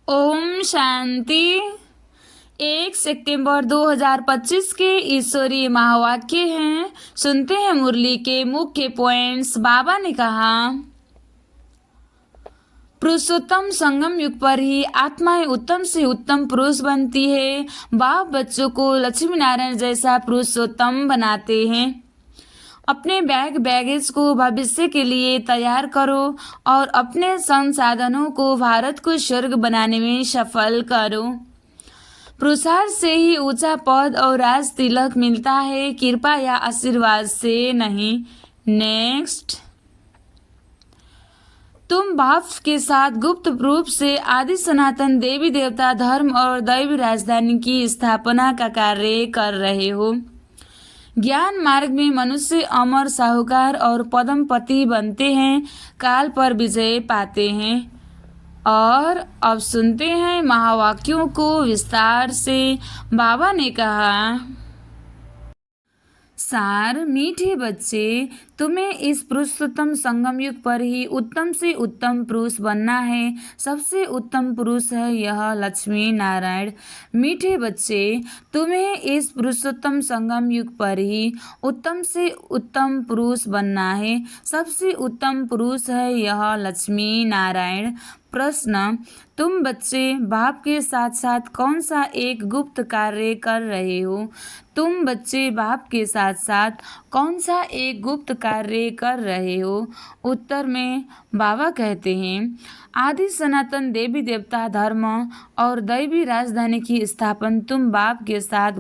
ओम शांति। 1 सितंबर 2025 के ईश्वरीय महावाक्य हैं। सुनते हैं मुरली के मुख्य पॉइंट्स। बाबा ने कहा, पुरुषोत्तम संगम युग पर ही आत्माएं उत्तम से उत्तम पुरुष बनती है। बाप बच्चों को लक्ष्मी नारायण जैसा पुरुषोत्तम बनाते हैं। अपने बैगेज को भविष्य के लिए तैयार करो और अपने संसाधनों को भारत को स्वर्ग बनाने में सफल करो। पुरुषार्थ से ही ऊंचा पद और राज तिलक मिलता है, कृपा या आशीर्वाद से नहीं। नेक्स्ट, तुम बाप के साथ गुप्त रूप से आदि सनातन देवी देवता धर्म और दैवी राजधानी की स्थापना का कार्य कर रहे हो। ज्ञान मार्ग में मनुष्य अमर, साहूकार और पद्मपति बनते हैं, काल पर विजय पाते हैं। और अब सुनते हैं महावाक्यों को विस्तार से। बाबा ने कहा, सार, मीठे बच्चे, तुम्हें इस पुरुषोत्तम संगम युग पर ही उत्तम से उत्तम पुरुष बनना है। सबसे उत्तम पुरुष है यह लक्ष्मी नारायण। मीठे बच्चे, तुम्हें इस पुरुषोत्तम संगम युग पर ही उत्तम से उत्तम पुरुष बनना है। सबसे उत्तम पुरुष है यह लक्ष्मी नारायण। प्रश्न, तुम बच्चे बाप के साथ साथ कौन सा एक गुप्त कार्य कर रहे हो? तुम बच्चे बाप के साथ साथ कौन सा एक गुप्त कार्य कर रहे हो? उत्तर में बाबा कहते हैं, आदि सनातन देवी देवता धर्म और दैवी राजधानी की स्थापना तुम बाप के साथ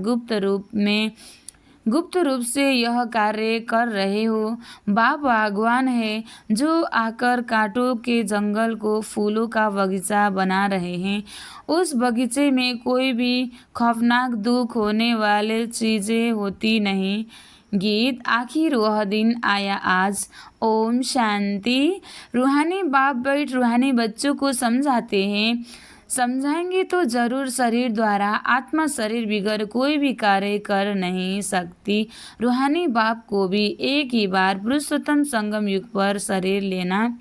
गुप्त रूप से यह कार्य कर रहे हो। बाप भगवान है जो आकर कांटों के जंगल को फूलों का बगीचा बना रहे हैं। उस बगीचे में कोई भी खौफनाक दुख होने वाली चीजें होती नहीं। गीत, आखिर वह दिन आया आज। ओम शांति। रूहानी बाप बैठ रूहानी बच्चों को समझाते हैं। समझाएंगे तो जरूर शरीर द्वारा आत्मा शरीर बिगर कोई भी कार्य कर नहीं सकती। रूहानी बाप को भी एक ही बार पुरुषोत्तम संगम युग पर शरीर लेना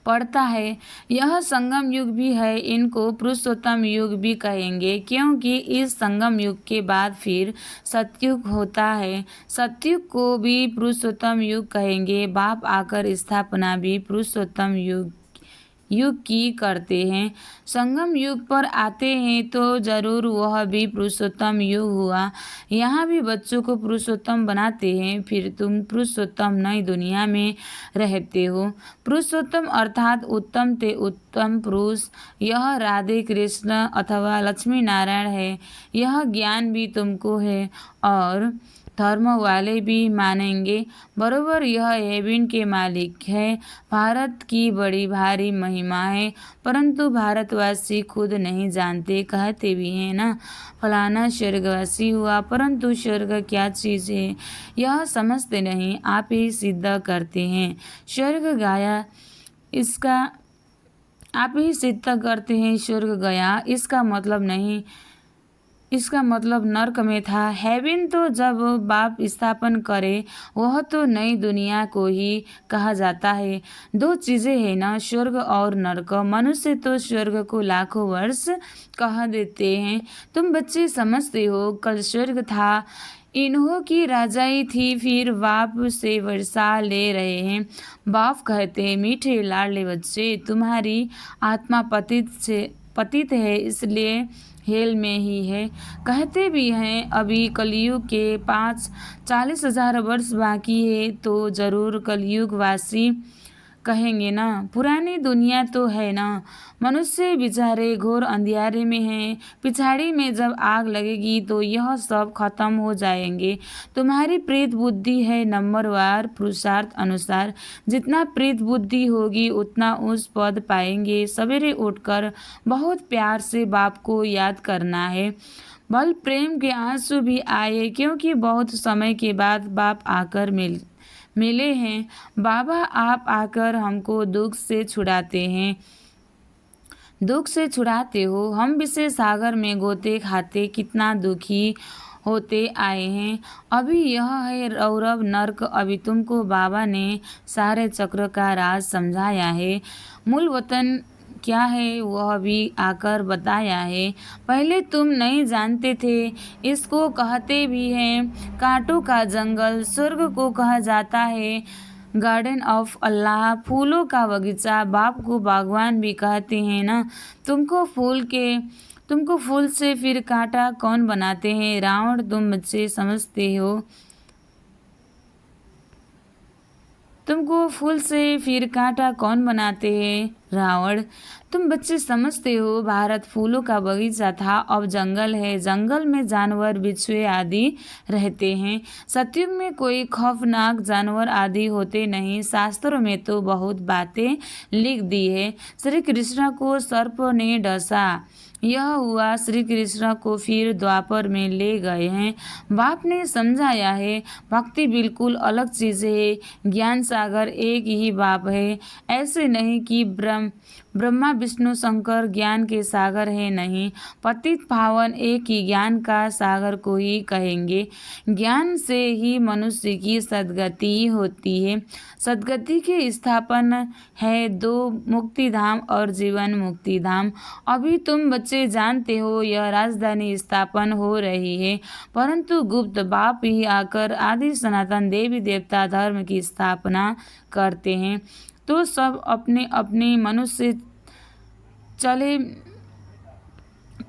पड़ता है। यह संगम युग भी है, इनको पुरुषोत्तम युग भी कहेंगे क्योंकि इस संगम युग के बाद फिर सतयुग होता है। सतयुग को भी पुरुषोत्तम युग कहेंगे। बाप आकर स्थापना भी पुरुषोत्तम युग की करते हैं। संगम युग पर आते हैं तो जरूर वह भी पुरुषोत्तम युग हुआ। यहाँ भी बच्चों को पुरुषोत्तम बनाते हैं। फिर तुम पुरुषोत्तम नई दुनिया में रहते हो। पुरुषोत्तम अर्थात उत्तम ते उत्तम पुरुष, यह राधे कृष्ण अथवा लक्ष्मी नारायण है। यह ज्ञान भी तुमको है और धर्म वाले भी मानेंगे बरोबर। यह हेवन के मालिक है। भारत की बड़ी भारी महिमा है, परंतु भारतवासी खुद नहीं जानते। कहते भी हैं ना, फलाना स्वर्गवासी हुआ, परंतु स्वर्ग क्या चीज़ है यह समझते नहीं। आप ही सिद्ध करते हैं। स्वर्ग गया, इसका आप ही सिद्ध करते हैं। स्वर्ग गया इसका मतलब नहीं, इसका मतलब नर्क में था। हेवन तो जब बाप स्थापन करे वह तो नई दुनिया को ही कहा जाता है। दो चीज़ें हैं ना, स्वर्ग और नर्क। मनुष्य तो स्वर्ग को लाखों वर्ष कह देते हैं। तुम बच्चे समझते हो कल स्वर्ग था, इन्हों की राजाई थी, फिर बाप से वर्षा ले रहे हैं। बाप कहते हैं, मीठे लाडले बच्चे, तुम्हारी आत्मा पतित है, इसलिए हेल में ही है। कहते भी हैं अभी कलयुग के 40,000 वर्ष बाकी है, तो जरूर कलयुग वासी कहेंगे ना। पुरानी दुनिया तो है ना, मनुष्य बेचारे घोर अंधियारे में हैं। पिछाड़ी में जब आग लगेगी तो यह सब खत्म हो जाएंगे। तुम्हारी प्रेत बुद्धि है नंबरवार पुरुषार्थ अनुसार। जितना प्रेत बुद्धि होगी उतना उस पद पाएंगे। सवेरे उठकर बहुत प्यार से बाप को याद करना है। बल प्रेम के आंसू भी आए क्योंकि बहुत समय के बाद बाप आकर मिले हैं। बाबा आप आकर हमको दुख से छुड़ाते हैं, दुख से छुड़ाते हो। हम विषय सागर में गोते खाते कितना दुखी होते आए हैं। अभी यह है रौरव नर्क। अभी तुमको बाबा ने सारे चक्र का राज समझाया है। मूल वतन क्या है वह भी आकर बताया है। पहले तुम नहीं जानते थे। इसको कहते भी हैं कांटों का जंगल, स्वर्ग को कहा जाता है गार्डन ऑफ अल्लाह, फूलों का बगीचा। बाप को बागवान भी कहते हैं ना। तुमको फूल से फिर कांटा कौन बनाते हैं? रावण, तुम मुझसे समझते हो। तुमको फूल से फिर कांटा कौन बनाते हैं? रावण, तुम बच्चे समझते हो। भारत फूलों का बगीचा था, अब जंगल है। जंगल में जानवर, बिच्छुए आदि रहते हैं। सतयुग में कोई खौफनाक जानवर आदि होते नहीं। शास्त्रों में तो बहुत बातें लिख दी है। श्री कृष्ण को सर्प ने डसा। यह हुआ। श्री कृष्ण को फिर द्वापर में ले गए हैं। बाप ने समझाया है भक्ति बिल्कुल अलग चीज़ है। ज्ञान सागर एक ही बाप है। ऐसे नहीं कि ब्रह्मा विष्णु शंकर ज्ञान के सागर है, नहीं। पतित पावन एक ही ज्ञान का सागर को ही कहेंगे। ज्ञान से ही मनुष्य की सद्गति होती है। सद्गति के स्थापन है दो, मुक्ति धाम और जीवन मुक्ति धाम। अभी तुम बच्चे जानते हो यह राजधानी स्थापन हो रही है, परंतु गुप्त बाप ही आकर आदि सनातन देवी देवता धर्म की स्थापना करते हैं। तो सब अपने अपने मनुष्य चले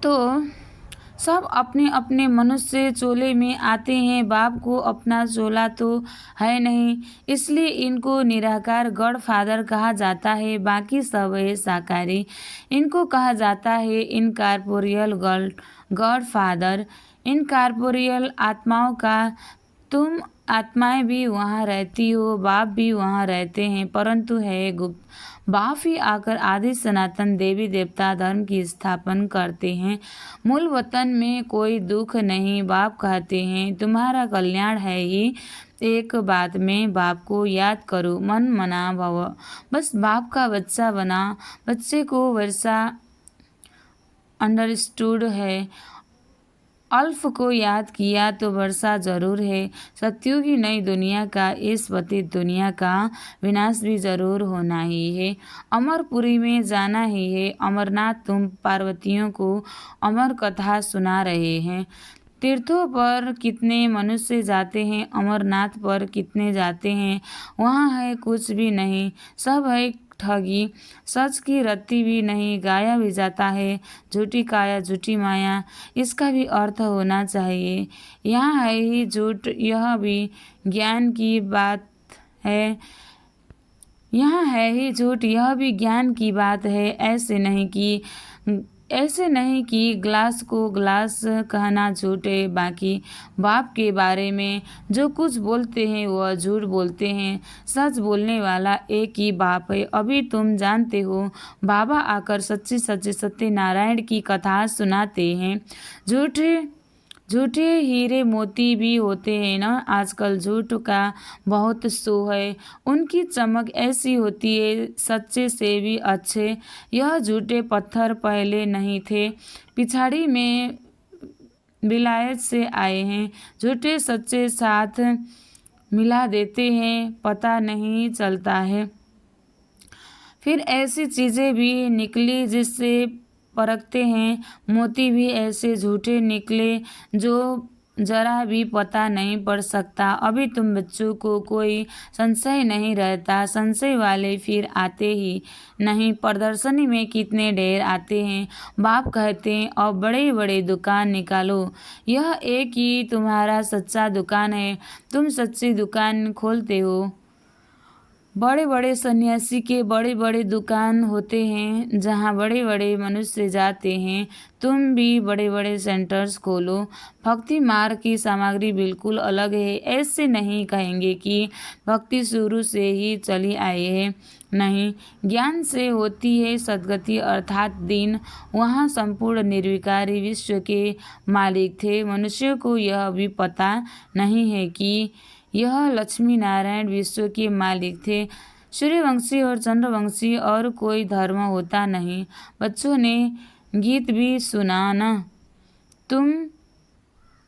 तो सब अपने अपने मनुष्य चोले में आते हैं। बाप को अपना चोला तो है नहीं, इसलिए इनको निराकार गॉड फादर कहा जाता है। बाकी सब है साकारी, इनको कहा जाता है इनकॉर्पोरियल गॉड फादर। इनकॉर्पोरियल आत्माओं का तुम आत्माएं भी वहाँ रहती हो, बाप भी वहाँ रहते हैं, परंतु है गुप्त। बाप ही आकर आदि सनातन देवी देवता धर्म की स्थापना करते हैं। मूल वतन में कोई दुख नहीं। बाप कहते हैं तुम्हारा कल्याण है ही एक बात में बाप को याद करो, मन मना भव। बस बाप का बच्चा बना। बच्चे को वर्षा अंडरस्टूड है। अल्फ को याद किया तो वर्षा जरूर है। सत्युगी नई दुनिया का, इस पतित दुनिया का विनाश भी जरूर होना ही है। अमरपुरी में जाना ही है। अमरनाथ, तुम पार्वतियों को अमर कथा सुना रहे हैं। तीर्थों पर कितने मनुष्य जाते हैं, अमरनाथ पर कितने जाते हैं? वहाँ है कुछ भी नहीं, सब है ठगी। सच की रत्ती भी नहीं, गाया भी जाता है। झूठी काया झूठी माया, इसका भी अर्थ होना चाहिए। यहाँ है ही झूठ, यह भी ज्ञान की बात है। यहाँ है ही झूठ, यह भी ज्ञान की बात है। ऐसे नहीं कि ग्लास को ग्लास कहना झूठ है। बाकी बाप के बारे में जो कुछ बोलते हैं वह झूठ बोलते हैं। सच बोलने वाला एक ही बाप है। अभी तुम जानते हो बाबा आकर सच्ची सच्ची सत्यनारायण की कथा सुनाते हैं। झूठे हीरे मोती भी होते हैं ना। आजकल झूठ का बहुत शो है। उनकी चमक ऐसी होती है, सच्चे से भी अच्छे। यह झूठे पत्थर पहले नहीं थे, पिछाड़ी में विलायत से आए हैं। झूठे सच्चे साथ मिला देते हैं, पता नहीं चलता है। फिर ऐसी चीज़ें भी निकली जिससे परखते हैं। मोती भी ऐसे झूठे निकले जो जरा भी पता नहीं पड़ सकता। अभी तुम बच्चों को कोई संशय नहीं रहता। संशय वाले फिर आते ही नहीं। प्रदर्शनी में कितने ढेर आते हैं। बाप कहते हैं अब बड़े बड़े दुकान निकालो। यह एक ही तुम्हारा सच्चा दुकान है। तुम सच्ची दुकान खोलते हो। बड़े बड़े सन्यासी के बड़े बड़े दुकान होते हैं जहाँ बड़े बड़े मनुष्य जाते हैं। तुम भी बड़े बड़े सेंटर्स खोलो। भक्ति मार्ग की सामग्री बिल्कुल अलग है। ऐसे नहीं कहेंगे कि भक्ति शुरू से ही चली आई है, नहीं। ज्ञान से होती है सद्गति, अर्थात दिन। वहाँ संपूर्ण निर्विकारी विश्व के मालिक थे। मनुष्य को यह भी पता नहीं है कि यह लक्ष्मी नारायण विश्व के मालिक थे। सूर्यवंशी और चंद्रवंशी और कोई धर्म होता नहीं। बच्चों ने गीत भी सुना ना। तुम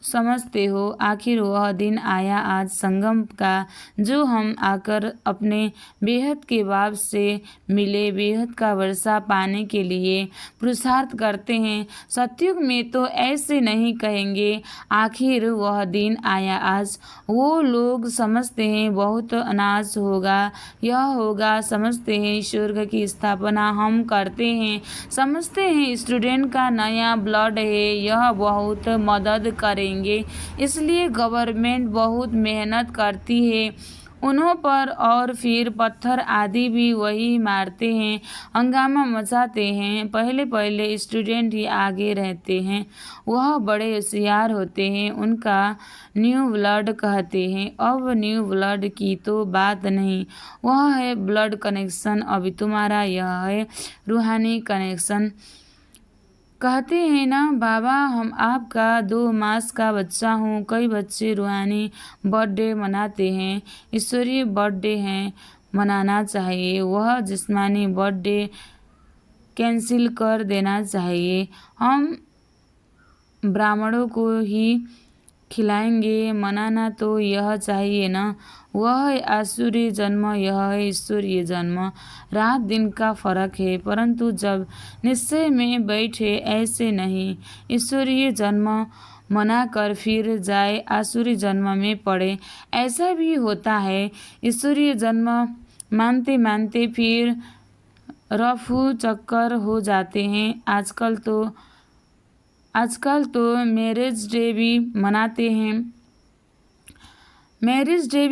समझते हो। आखिर वह दिन आया आज संगम का, जो हम आकर अपने बेहद के बाप से मिले, बेहद का वर्षा पाने के लिए पुरुषार्थ करते हैं। सतयुग में तो ऐसे नहीं कहेंगे, आखिर वह दिन आया आज। वो लोग समझते हैं बहुत अनाज होगा, यह होगा, समझते हैं स्वर्ग की स्थापना हम करते हैं, समझते हैं स्टूडेंट का नया ब्लड है, यह बहुत मदद करेंगे, इसलिए गवर्नमेंट बहुत मेहनत करती है उन्हों पर, और फिर पत्थर आदि भी वही मारते हैं, हंगामा मचाते हैं। पहले पहले स्टूडेंट ही आगे रहते हैं, वह बड़े होशियार होते हैं, उनका न्यू ब्लड कहते हैं। अब न्यू ब्लड की तो बात नहीं, वह है ब्लड कनेक्शन, अभी तुम्हारा यह है रूहानी कनेक्शन। कहते हैं ना बाबा, हम आपका 2 मास का बच्चा हूँ। कई बच्चे रूहानी बर्थडे मनाते हैं, ईश्वरीय बर्थडे हैं, मनाना चाहिए। वह जिस्मानी बर्थडे कैंसिल कर देना चाहिए। हम ब्राह्मणों को ही खिलाएंगे, मनाना तो यह चाहिए ना। वह है आसुरी जन्म, यह है ईश्वरीय जन्म, रात दिन का फर्क है, परंतु जब निश्चय में बैठे ऐसे नहीं, ईश्वरीय जन्म मनाकर फिर जाए आसुरी जन्म में पड़े, ऐसा भी होता है। ईश्वरीय जन्म मानते मानते फिर रफू चक्कर हो जाते हैं। आजकल तो मैरिज डे भी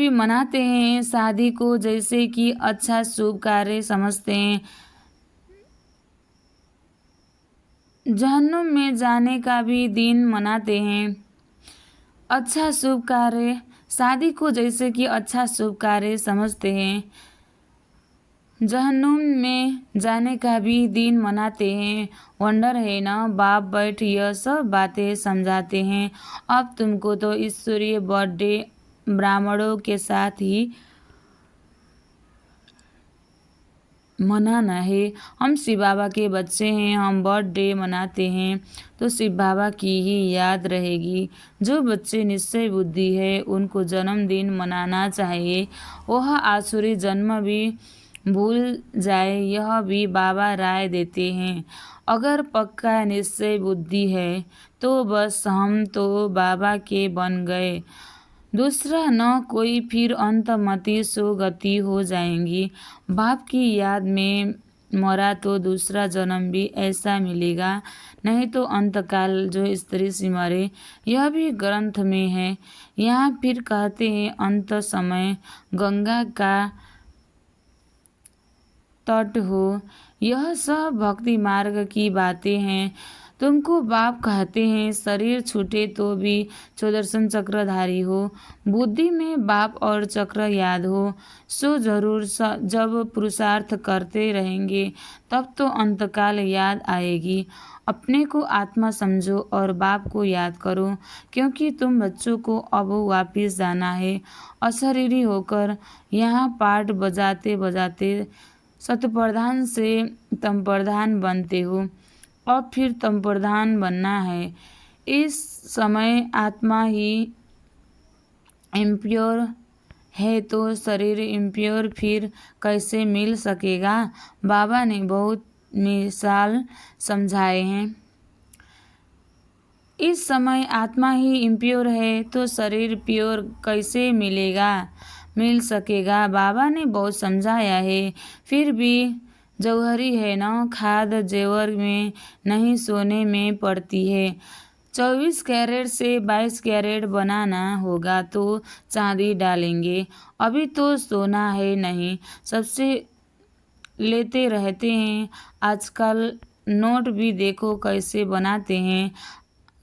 मनाते हैं, शादी को जैसे कि अच्छा शुभ कार्य समझते हैं। जहन्नुम में जाने का भी दिन मनाते हैं। अच्छा शुभ कार्य, शादी को जैसे कि अच्छा शुभ कार्य समझते हैं, जहन्नुम में जाने का भी दिन मनाते हैं। वंडर है ना, बाप बैठ यह सब बातें समझाते हैं। अब तुमको तो ईश्वरीय बर्थडे ब्राह्मणों के साथ ही मनाना है। हम शिव बाबा के बच्चे हैं, हम बर्थडे मनाते हैं तो शिव बाबा की ही याद रहेगी। जो बच्चे निश्चय बुद्धि है उनको जन्मदिन मनाना चाहिए। वह आसुरी जन्म भी भूल जाए, यह भी बाबा राय देते हैं। अगर पक्का निश्चय बुद्धि है तो बस हम तो बाबा के बन गए, दूसरा न कोई, फिर अंतमति सो गति हो जाएंगी। बाप की याद में मरा तो दूसरा जन्म भी ऐसा मिलेगा, नहीं तो अंतकाल जो स्त्री से मरे, यह भी ग्रंथ में है। यहाँ फिर कहते हैं अंत समय गंगा का तट हो, यह सब भक्ति मार्ग की बातें हैं। तुमको बाप कहते हैं शरीर छूटे तो भी सुदर्शन चक्रधारी हो, बुद्धि में बाप और चक्र याद हो, सो जरूर जब पुरुषार्थ करते रहेंगे तब तो अंतकाल याद आएगी। अपने को आत्मा समझो और बाप को याद करो, क्योंकि तुम बच्चों को अब वापिस जाना है। अशरीरी होकर यहाँ पाठ बजाते बजाते शतप्रधान से तम प्रधान बनते हो, अब फिर तम प्रधान बनना है। इस समय आत्मा ही इम्प्योर है तो शरीर इम्प्योर फिर कैसे मिल सकेगा। बाबा ने बहुत मिसाल समझाए हैं। इस समय आत्मा ही इम्प्योर है तो शरीर प्योर कैसे मिल सकेगा। बाबा ने बहुत समझाया है, फिर भी जौहरी है न, खाद जेवर में नहीं सोने में पड़ती है। 24 कैरेट से 22 कैरेट बनाना होगा तो चांदी डालेंगे, अभी तो सोना है नहीं, सबसे लेते रहते हैं। आजकल नोट भी देखो कैसे बनाते हैं,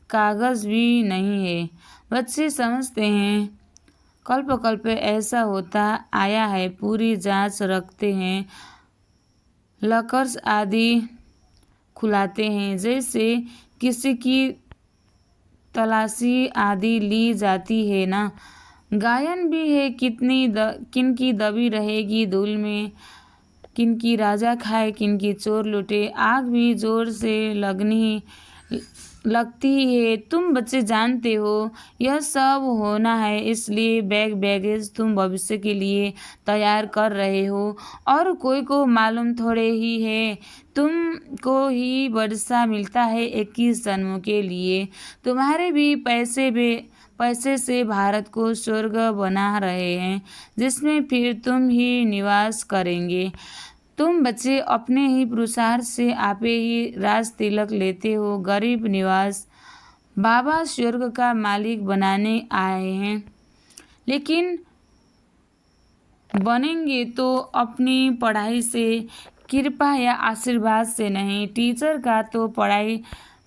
कागज़ भी नहीं है। बच्चे समझते हैं कल्प कल्प ऐसा होता आया है, पूरी जांच रखते हैं, लकर्स आदि खुलाते हैं, जैसे किसी की तलाशी आदि ली जाती है ना। गायन भी है, किनकी दबी रहेगी धूल में, किनकी राजा खाए, किनकी चोर लुटे। आग भी जोर से लगती है। तुम बच्चे जानते हो यह सब होना है, इसलिए बैगेज तुम भविष्य के लिए तैयार कर रहे हो। और कोई को मालूम थोड़े ही है, तुमको ही वर्षा मिलता है 21 जन्मों के लिए। तुम्हारे भी पैसे से भारत को स्वर्ग बना रहे हैं, जिसमें फिर तुम ही निवास करेंगे। तुम बच्चे अपने ही पुरुषार्थ से आपे ही राज तिलक लेते हो। गरीब निवास बाबा स्वर्ग का मालिक बनाने आए हैं, लेकिन बनेंगे तो अपनी पढ़ाई से, कृपा या आशीर्वाद से नहीं। टीचर का तो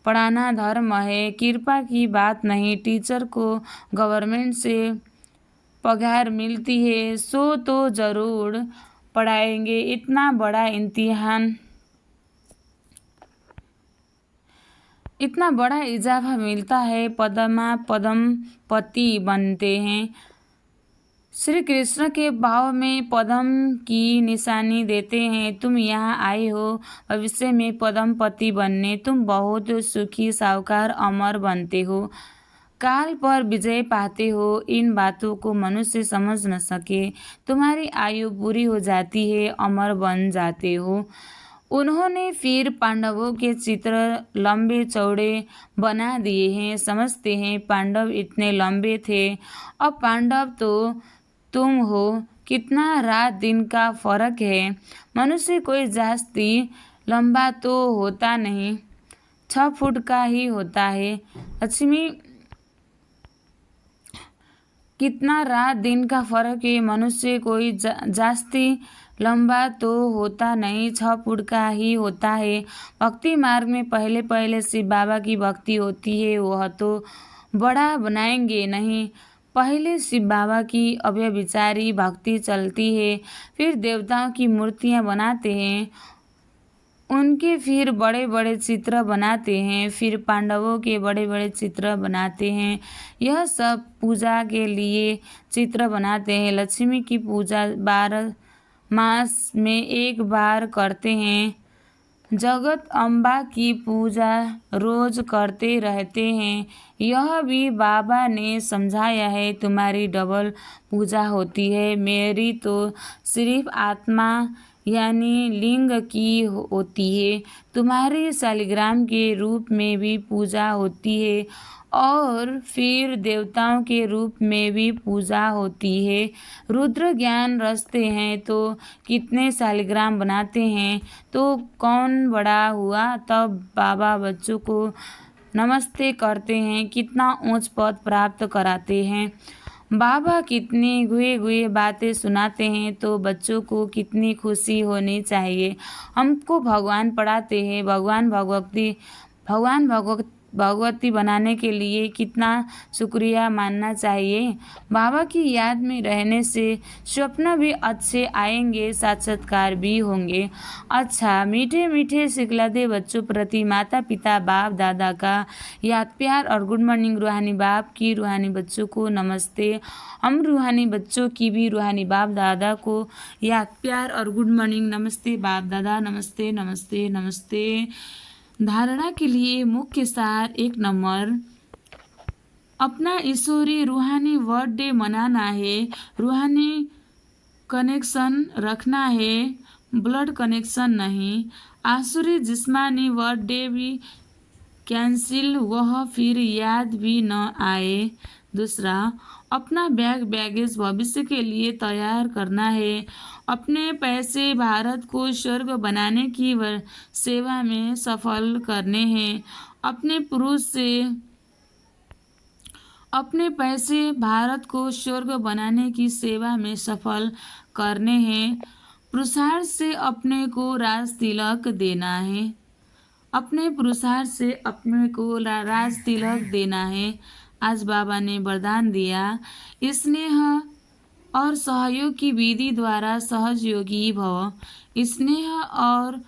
पढ़ाना धर्म है, कृपा की बात नहीं। टीचर को गवर्नमेंट से पगार मिलती है, सो तो ज़रूर पढ़ाएंगे। इतना बड़ा इजाफा मिलता है, पद्मपति बनते हैं। श्री कृष्ण के भाव में पद्म की निशानी देते हैं। तुम यहाँ आए हो भविष्य में पद्मपति बनने। तुम बहुत सुखी, साहूकार, अमर बनते हो, काल पर विजय पाते हो। इन बातों को मनुष्य समझ न सके। तुम्हारी आयु पूरी हो जाती है, अमर बन जाते हो। उन्होंने फिर पांडवों के चित्र लंबे चौड़े बना दिए हैं। समझते हैं पांडव इतने लंबे थे, अब पांडव तो तुम हो। कितना रात दिन का फर्क है। मनुष्य कोई जास्ती लंबा तो होता नहीं, 6 फुट का ही होता है। लक्ष्मी, कितना रात दिन का फर्क है। मनुष्य कोई जास्ती लंबा तो होता नहीं, 6 फुट का ही होता है। भक्ति मार्ग में पहले पहले शिव बाबा की भक्ति होती है, वह तो बड़ा बनाएंगे नहीं। पहले शिव बाबा की अव्यभिचारी भक्ति चलती है, फिर देवताओं की मूर्तियां बनाते हैं, उनके फिर बड़े बड़े चित्र बनाते हैं, फिर पांडवों के बड़े बड़े चित्र बनाते हैं। यह सब पूजा के लिए चित्र बनाते हैं। लक्ष्मी की पूजा 12 मास में एक बार करते हैं। जगत अम्बा की पूजा रोज करते रहते हैं। यह भी बाबा ने समझाया है। तुम्हारी डबल पूजा होती है, मेरी तो सिर्फ आत्मा यानी लिंग की होती है। तुम्हारी शालिग्राम के रूप में भी पूजा होती है, और फिर देवताओं के रूप में भी पूजा होती है। रुद्र ज्ञान रचते हैं तो कितने शालिग्राम बनाते हैं, तो कौन बड़ा हुआ तब बाबा बच्चों को नमस्ते करते हैं, कितना ऊंच पद प्राप्त कराते हैं। बाबा कितनी गुए बातें सुनाते हैं, तो बच्चों को कितनी खुशी होनी चाहिए। हमको भगवान पढ़ाते हैं। भगवती बनाने के लिए कितना शुक्रिया मानना चाहिए। बाबा की याद में रहने से स्वप्न भी अच्छे आएंगे, साक्षात्कार भी होंगे। अच्छा, मीठे मीठे सिखलाते बच्चों प्रति माता पिता बाप दादा का याद प्यार और गुड मॉर्निंग। रूहानी बाप की रूहानी बच्चों को नमस्ते। हम रूहानी बच्चों की भी रूहानी बाप दादा को याद प्यार और गुड मॉर्निंग। नमस्ते बाप दादा, नमस्ते नमस्ते नमस्ते। धारणा के लिए मुख्य सार 1 नंबर, अपना ईश्वरी रूहानी बर्थडे मनाना है, रूहानी कनेक्शन रखना है, ब्लड कनेक्शन नहीं। आसुरी जिस्मानी बर्थडे भी कैंसिल, वह फिर याद भी न आए। दूसरा, अपना बैगेज भविष्य के लिए तैयार करना है। अपने पैसे भारत को स्वर्ग बनाने की सेवा में सफल करने हैं। अपने पैसे भारत को स्वर्ग बनाने की सेवा में सफल करने हैं। पुरुषार्थ से अपने को राज तिलक देना है। अपने पुरुषार्थ से अपने को राज तिलक देना है। आज बाबा ने वरदान दिया, स्नेह और सहयोग की विधि द्वारा सहयोगी भव। स्नेह और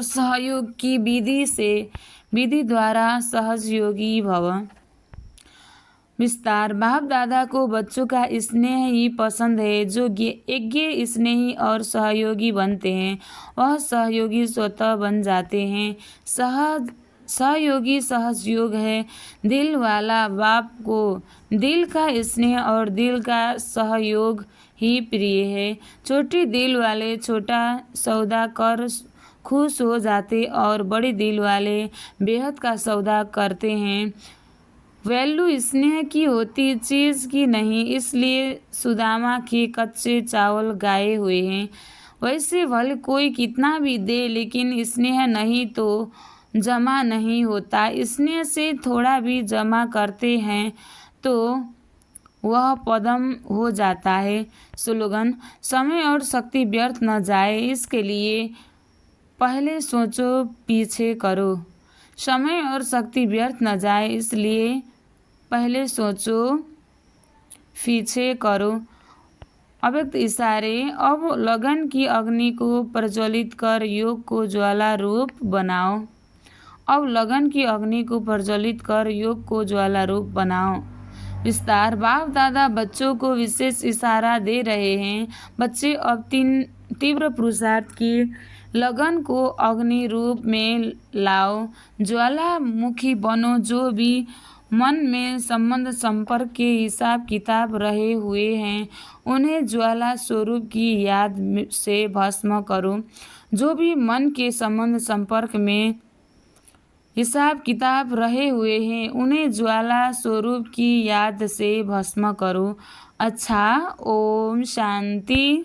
सहयोग की विधि द्वारा सहयोगी भव। विस्तार। बाप दादा को बच्चों का स्नेह ही पसंद है। जो यज्ञ स्नेही और सहयोगी बनते हैं वह सहयोगी स्वतः बन जाते हैं। सहयोगी सहयोग है। दिल वाला बाप को दिल का स्नेह और दिल का सहयोग ही प्रिय है। छोटी दिल वाले छोटा सौदा कर खुश हो जाते और बड़ी दिल वाले बेहद का सौदा करते हैं। वैल्यू स्नेह की होती चीज़ की नहीं, इसलिए सुदामा के कच्चे चावल गाए हुए हैं। वैसे भले कोई कितना भी दे, लेकिन स्नेह नहीं तो जमा नहीं होता। स्नेह से थोड़ा भी जमा करते हैं तो वह पदम हो जाता है। स्लोगन। समय और शक्ति व्यर्थ न जाए, इसके लिए पहले सोचो पीछे करो। समय और शक्ति व्यर्थ न जाए, इसलिए पहले सोचो पीछे करो। अव्यक्त इशारे। अब लगन की अग्नि को प्रज्वलित कर योग को ज्वाला रूप बनाओ। अब लगन की अग्नि को प्रज्वलित कर योग को ज्वाला रूप बनाओ। विस्तार। बाप दादा बच्चों को विशेष इशारा दे रहे हैं। बच्चे अब तीव्र पुरुषार्थ की लगन को अग्नि रूप में लाओ। ज्वालामुखी बनो। जो भी मन में संबंध संपर्क के हिसाब किताब रहे हुए हैं उन्हें ज्वाला स्वरूप की याद से भस्म करो। जो भी मन के संबंध संपर्क में हिसाब किताब रहे हुए हैं उन्हें ज्वाला स्वरूप की याद से भस्म करो। अच्छा, ओम शांति।